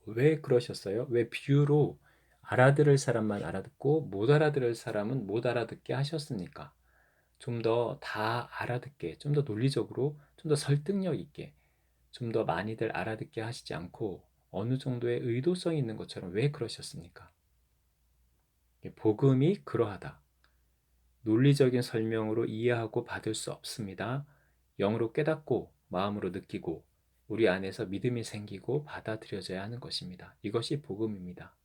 왜 그러셨어요? 왜 비유로 알아들을 사람만 알아듣고 못 알아들을 사람은 못 알아듣게 하셨습니까? 좀 더 다 알아듣게, 좀 더 논리적으로, 좀 더 설득력 있게, 좀 더 많이들 알아듣게 하시지 않고 어느 정도의 의도성이 있는 것처럼 왜 그러셨습니까? 복음이 그러하다. 논리적인 설명으로 이해하고 받을 수 없습니다. 영으로 깨닫고 마음으로 느끼고 우리 안에서 믿음이 생기고 받아들여져야 하는 것입니다. 이것이 복음입니다.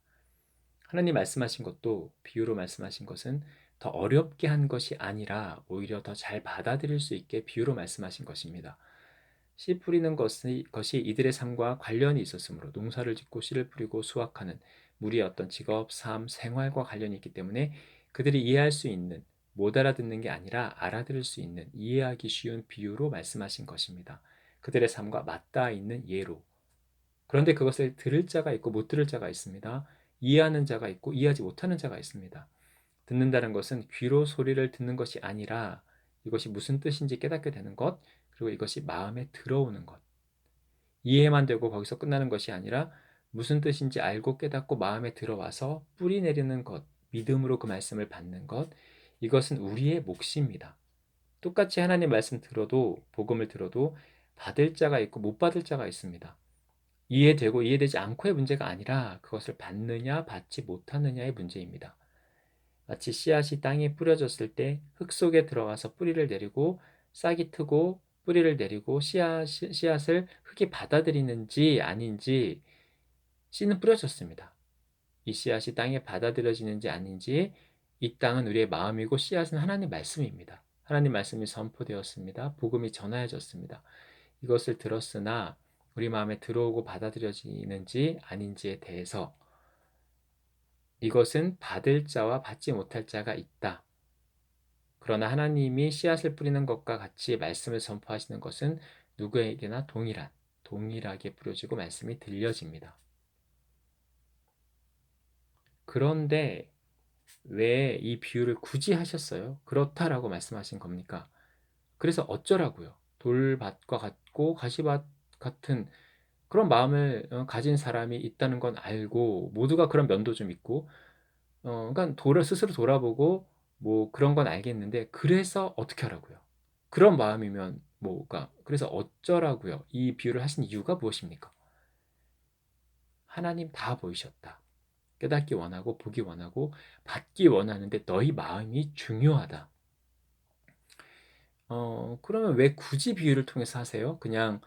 하나님 말씀하신 것도 비유로 말씀하신 것은 더 어렵게 한 것이 아니라 오히려 더 잘 받아들일 수 있게 비유로 말씀하신 것입니다. 씨 뿌리는 것이 이들의 삶과 관련이 있었으므로 농사를 짓고 씨를 뿌리고 수확하는 무리의 어떤 직업, 삶, 생활과 관련이 있기 때문에 그들이 이해할 수 있는, 못 알아듣는 게 아니라 알아들을 수 있는, 이해하기 쉬운 비유로 말씀하신 것입니다. 그들의 삶과 맞닿아 있는 예로. 그런데 그것을 들을 자가 있고 못 들을 자가 있습니다. 이해하는 자가 있고 이해하지 못하는 자가 있습니다. 듣는다는 것은 귀로 소리를 듣는 것이 아니라 이것이 무슨 뜻인지 깨닫게 되는 것, 그리고 이것이 마음에 들어오는 것. 이해만 되고 거기서 끝나는 것이 아니라 무슨 뜻인지 알고 깨닫고 마음에 들어와서 뿌리 내리는 것, 믿음으로 그 말씀을 받는 것, 이것은 우리의 몫입니다. 똑같이 하나님 말씀 들어도, 복음을 들어도 받을 자가 있고 못 받을 자가 있습니다. 이해되고 이해되지 않고의 문제가 아니라 그것을 받느냐 받지 못하느냐의 문제입니다. 마치 씨앗이 땅에 뿌려졌을 때 흙 속에 들어가서 뿌리를 내리고 싹이 트고 뿌리를 내리고 씨앗을 흙이 받아들이는지 아닌지. 씨는 뿌려졌습니다. 이 씨앗이 땅에 받아들여지는지 아닌지. 이 땅은 우리의 마음이고 씨앗은 하나님 말씀입니다. 하나님 말씀이 선포되었습니다. 복음이 전하여졌습니다. 이것을 들었으나 우리 마음에 들어오고 받아들여지는지 아닌지에 대해서 이것은 받을 자와 받지 못할 자가 있다. 그러나 하나님이 씨앗을 뿌리는 것과 같이 말씀을 선포하시는 것은 누구에게나 동일하게 뿌려지고 말씀이 들려집니다. 그런데 왜 이 비유를 굳이 하셨어요? 그렇다라고 말씀하신 겁니까? 그래서 어쩌라고요? 돌밭과 같고 가시밭 같은 그런 마음을 가진 사람이 있다는 건 알고 모두가 그런 면도 좀 있고 그러니까 돌을 스스로 돌아보고 뭐 그런 건 알겠는데 그래서 어떻게 하라고요? 그런 마음이면 뭐가 그래서 어쩌라고요? 이 비유를 하신 이유가 무엇입니까? 하나님 다 보이셨다. 깨닫기 원하고 보기 원하고 받기 원하는데 너희 마음이 중요하다. 그러면 왜 굳이 비유를 통해서 하세요? 그냥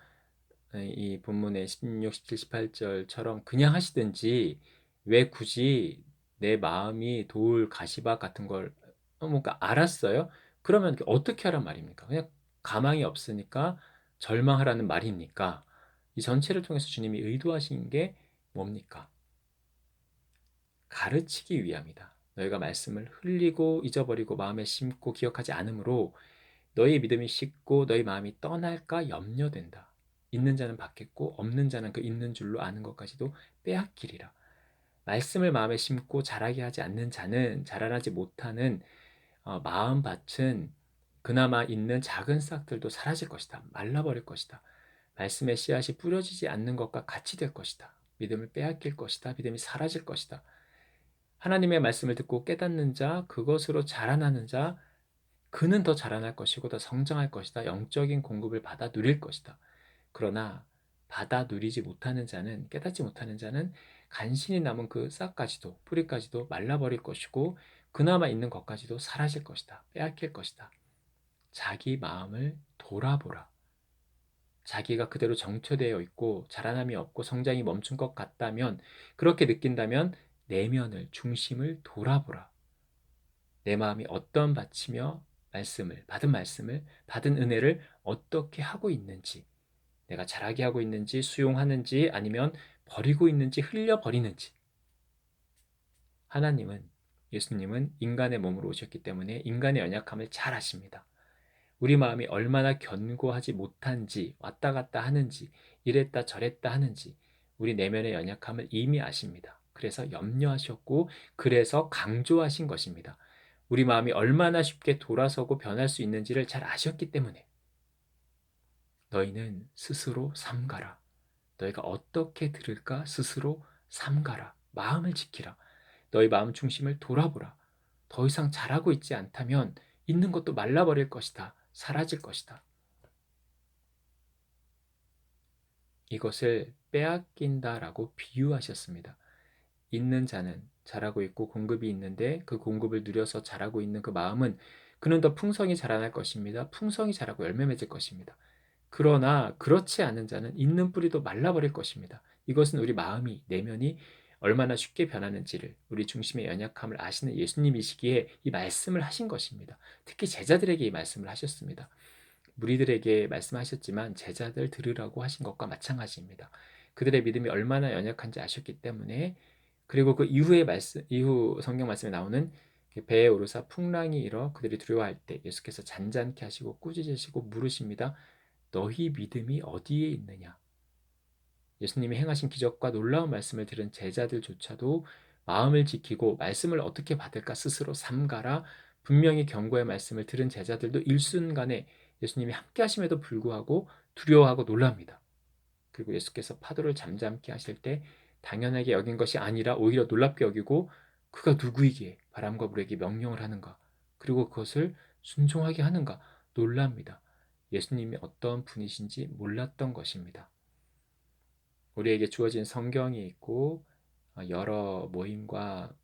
이 본문의 16, 17, 18절처럼 그냥 하시든지 왜 굳이 내 마음이 돌, 가시밭 같은 걸 그러니까 알았어요? 그러면 어떻게 하란 말입니까? 그냥 가망이 없으니까 절망하라는 말입니까? 이 전체를 통해서 주님이 의도하신 게 뭡니까? 가르치기 위함이다. 너희가 말씀을 흘리고 잊어버리고 마음에 심고 기억하지 않으므로 너희 믿음이 식고 너희 마음이 떠날까 염려된다. 있는 자는 받겠고 없는 자는 그 있는 줄로 아는 것까지도 빼앗기리라. 말씀을 마음에 심고 자라게 하지 않는 자는 자라나지 못하는 마음밭은 그나마 있는 작은 싹들도 사라질 것이다. 말라버릴 것이다. 말씀의 씨앗이 뿌려지지 않는 것과 같이 될 것이다. 믿음을 빼앗길 것이다. 믿음이 사라질 것이다. 하나님의 말씀을 듣고 깨닫는 자, 그것으로 자라나는 자, 그는 더 자라날 것이고 더 성장할 것이다. 영적인 공급을 받아 누릴 것이다. 그러나 받아 누리지 못하는 자는 깨닫지 못하는 자는 간신히 남은 그 싹까지도 뿌리까지도 말라버릴 것이고 그나마 있는 것까지도 사라질 것이다. 빼앗길 것이다. 자기 마음을 돌아보라. 자기가 그대로 정체되어 있고 자라남이 없고 성장이 멈춘 것 같다면 그렇게 느낀다면 내면을 중심을 돌아보라. 내 마음이 어떤 바치며 말씀을 받은 은혜를 어떻게 하고 있는지, 내가 잘하게 하고 있는지, 수용하는지, 아니면 버리고 있는지, 흘려버리는지. 하나님은, 예수님은 인간의 몸으로 오셨기 때문에 인간의 연약함을 잘 아십니다. 우리 마음이 얼마나 견고하지 못한지, 왔다 갔다 하는지, 이랬다 저랬다 하는지, 우리 내면의 연약함을 이미 아십니다. 그래서 염려하셨고, 그래서 강조하신 것입니다. 우리 마음이 얼마나 쉽게 돌아서고 변할 수 있는지를 잘 아셨기 때문에 너희는 스스로 삼가라. 너희가 어떻게 들을까 스스로 삼가라. 마음을 지키라. 너희 마음 중심을 돌아보라. 더 이상 잘하고 있지 않다면 있는 것도 말라버릴 것이다. 사라질 것이다. 이것을 빼앗긴다라고 비유하셨습니다. 있는 자는 잘하고 있고 공급이 있는데 그 공급을 누려서 잘하고 있는 그 마음은 그는 더 풍성히 자라날 것입니다. 풍성히 자라고 열매 맺을 것입니다. 그러나 그렇지 않은 자는 있는 뿌리도 말라버릴 것입니다. 이것은 우리 마음이, 내면이 얼마나 쉽게 변하는지를, 우리 중심의 연약함을 아시는 예수님이시기에 이 말씀을 하신 것입니다. 특히 제자들에게 이 말씀을 하셨습니다. 무리들에게 말씀하셨지만 제자들 들으라고 하신 것과 마찬가지입니다. 그들의 믿음이 얼마나 연약한지 아셨기 때문에, 그리고 그 이후 성경 말씀에 나오는 배에 오르사 풍랑이 일어 그들이 두려워할 때 예수께서 잔잔케 하시고 꾸짖으시고 물으십니다. 너희 믿음이 어디에 있느냐? 예수님이 행하신 기적과 놀라운 말씀을 들은 제자들조차도 마음을 지키고 말씀을 어떻게 받을까 스스로 삼가라. 분명히 경고의 말씀을 들은 제자들도 일순간에 예수님이 함께 하심에도 불구하고 두려워하고 놀랍니다. 그리고 예수께서 파도를 잠잠케 하실 때 당연하게 여긴 것이 아니라 오히려 놀랍게 여기고 그가 누구이기에 바람과 물에게 명령을 하는가? 그리고 그것을 순종하게 하는가? 놀랍니다. 예수님이 어떤 분이신지 몰랐던 것입니다. 우리에게 주어진 성경이 있고 여러 모임과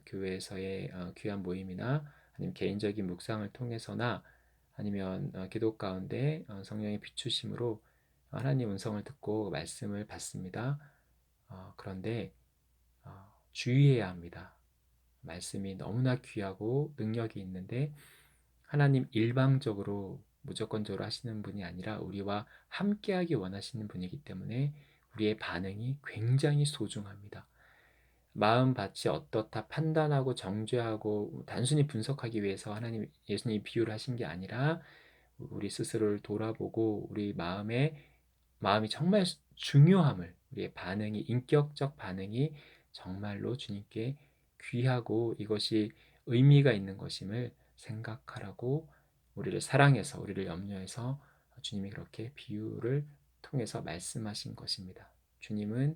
교회에서의 귀한 모임이나 아니면 개인적인 묵상을 통해서나 아니면 기도 가운데 성령의 비추심으로 하나님 음성을 듣고 말씀을 받습니다. 그런데 주의해야 합니다. 말씀이 너무나 귀하고 능력이 있는데 하나님 일방적으로 무조건적으로 하시는 분이 아니라 우리와 함께하기 원하시는 분이기 때문에 우리의 반응이 굉장히 소중합니다. 마음밭이 어떻다 판단하고 정죄하고 단순히 분석하기 위해서 예수님이 비유를 하신 게 아니라 우리 스스로를 돌아보고 우리 마음이 정말 중요함을, 우리의 반응이, 인격적 반응이 정말로 주님께 귀하고 이것이 의미가 있는 것임을 생각하라고, 우리를 사랑해서 우리를 염려해서 주님이 그렇게 비유를 통해서 말씀하신 것입니다. 주님은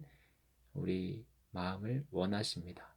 우리 마음을 원하십니다.